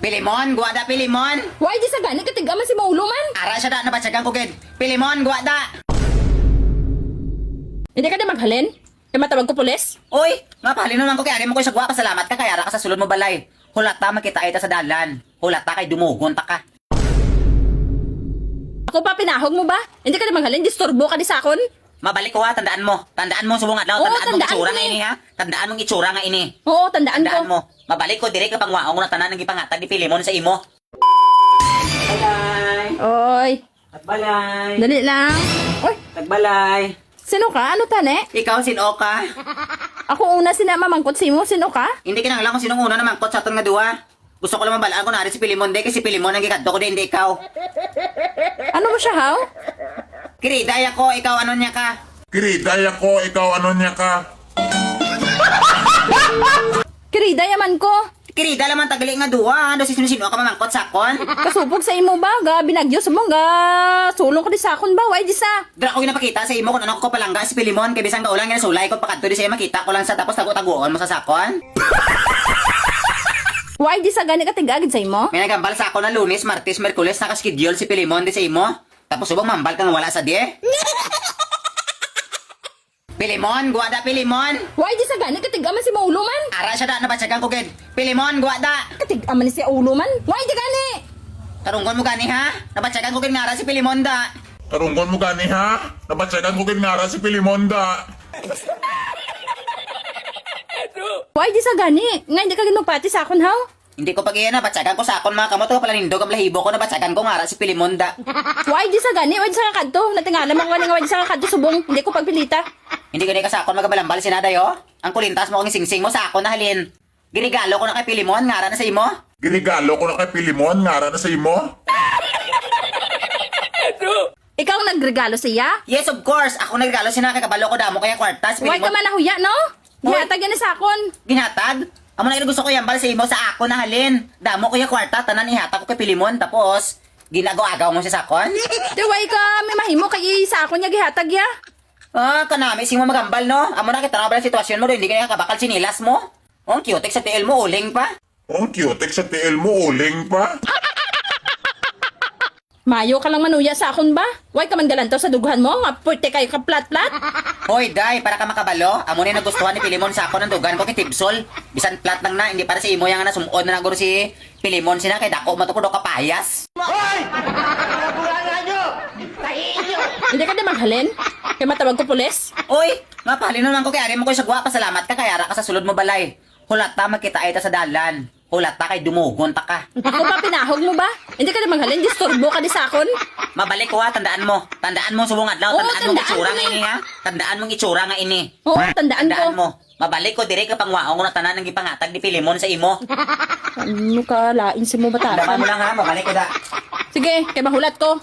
Pilimon, guwada Pilimon. Why di sa gani katigaman si Maulo man? Ara siya da, nabatsagan ko gid. Pilimon, guwada. Hindi ka na maghalin? Kaya matawag ko pulis? Uy, nga pahalin naman ko kay ari mo ko sa guwa, pasalamat ka kay ara ka sa sulod mo balay. Hulata makita ita sa dalan. Hulata kay dumugon ta ka. Ako pa pinahog mo ba? Hindi ka na maghalin, disturbo ka di sakon? Mabalik ko ha, tandaan mo. Tandaan mo subong adlaw, Oo, tandaan mo tandaan itsura ko nga eh. ini ha. Tandaan mo itsura nga ini. Oo, tandaan Tandaan ko. mo. Mabalik ko dire ka pangwaong ko na tanan ng gipangatag ni Pilimon sa imo. Balay. Oy, Tagbalay. dali lang. Oy, Tagbalay. sino ka? Ano tane? Ikaw sino ka? Ako una sinamamangkot si mo, sino ka? Hindi ka nang alam kung sinong una na mangkot sa aton nga duwa. Gusto ko lang mabalaan ko na si Pilimon de kasi Pilimon ang gikadto ko de hindi ikaw. Ano mo siya, haw? Kiriday ako, ikaw ano niya ka? Kiriday ako, ikaw ano niya ka? Kirida yaman ko. Kirida laman tagali nga duwa. Ano si sino ka mamangkot sa akon? Kasupog sa imo ba? Ga, binagyo sa mo, ga. Sulong ko di sakon ba? Why di sa? Dra ko ginapakita sa imo kung ano ko palangga si Pilimon kay bisan ka ulang nga sulay ko pakadto di siya makita ko lang sa tapos tago-taguon mo sa sakon. Why di sa gani katigagid sa imo? May nagambal sa ako na Lunes, Martes, Merkules nakaschedule si Pilimon di sa imo. Tapos subong mambal kang wala sa die. Pilimon, guwada Pilimon. Why di sa gani katigaman si Maulo man? Ara siya da, nabatsagan ko gid. Pilimon, guwada. Katigaman ni si Aulo man? Why di gani? Tarunggon mo gani ha? Nabatsagan ko gid nga ara si Pilimon da. Tarunggon mo gani ha? Nabatsagan ko kinara si Pilimonda. Why di sa gani? Nga hindi ka ginupati sa akon, haw? Hindi ko pag iyan nabatsagan ko sa akon mga kamoto pala nindog ang lahibo ko nabatsagan ko nga ara si Pilimon da. Why di sa gani? Why di sa kakadto? Natingala mo nga why di sa kakadto subong. Hindi ko pagpilita. Hindi ko ka sa akon magabalambal sinadayo. Ang kulintas mo kong singsing mo sa akon na halin. Ginigalo ko na kay Pilimon nga ara na sa imo. Ginigalo ko na kay Pilimon, ngara na sa imo. Ikaw ang nagregalo siya? Yes, of course. Ako nagregalo sina kay kabalo ko damo kaya kwartas. Why ka man nahuya, no? Hoy. Yatag yan sa akon. Ginhatag? Amo na gusto ko yambal sa imo sa ako na halin. Damo ko ya kwarta tanan ihatag ko kay Pilimon tapos ginagaw-agaw mo siya sa akon. Di why ka may mahimo kay sa akon niya gihatag ya? Ah, kanami sing mo magambal no. Amo na kita na ba ang sitwasyon mo do hindi kaya kabakal sinilas mo. Oh, cute sa TL mo uling pa. Ang cute sa TL mo, uling pa. Mayo ka lang manuya sa akon ba? Why ka man galantaw sa duguhan mo? Nga puti kayo ka plat-plat? Hoy, day, para ka makabalo. Amo na nagustuhan ni Pilimon sa ako ng dugan ko kay Tibsol. Bisan plat lang na, hindi para sa imo yang nasumod na naguro si Pilimon sina kay dako matuko do kapayas. Hindi ka na maghalin? Kaya matawag ko pulis? Oy, nga pahalin naman ko kay ari mo ko sa guwa, pasalamat ka kay ara ka sa sulod mo balay. Hulata makita ita sa dalan. Hulata kay dumugon ta ka. Ako pa pinahog mo ba? Hindi ka na maghalin, disturbo ka di sakon? Mabalik ko ha, tandaan mo. Tandaan mo subong adlaw, Oo, tandaan mo tandaan itsura ko nga eh. ini ha. Tandaan mo itsura nga ini. Oo, tandaan ko. Tandaan mo. Mabalik ko dire ka pangwaong ko na tanan ng gipangatag ni Pilimon sa imo. Ano ka, lain si mo Tandaan mo batakan? lang ha, mabalik ko da. Sige, kaya mahulat ko.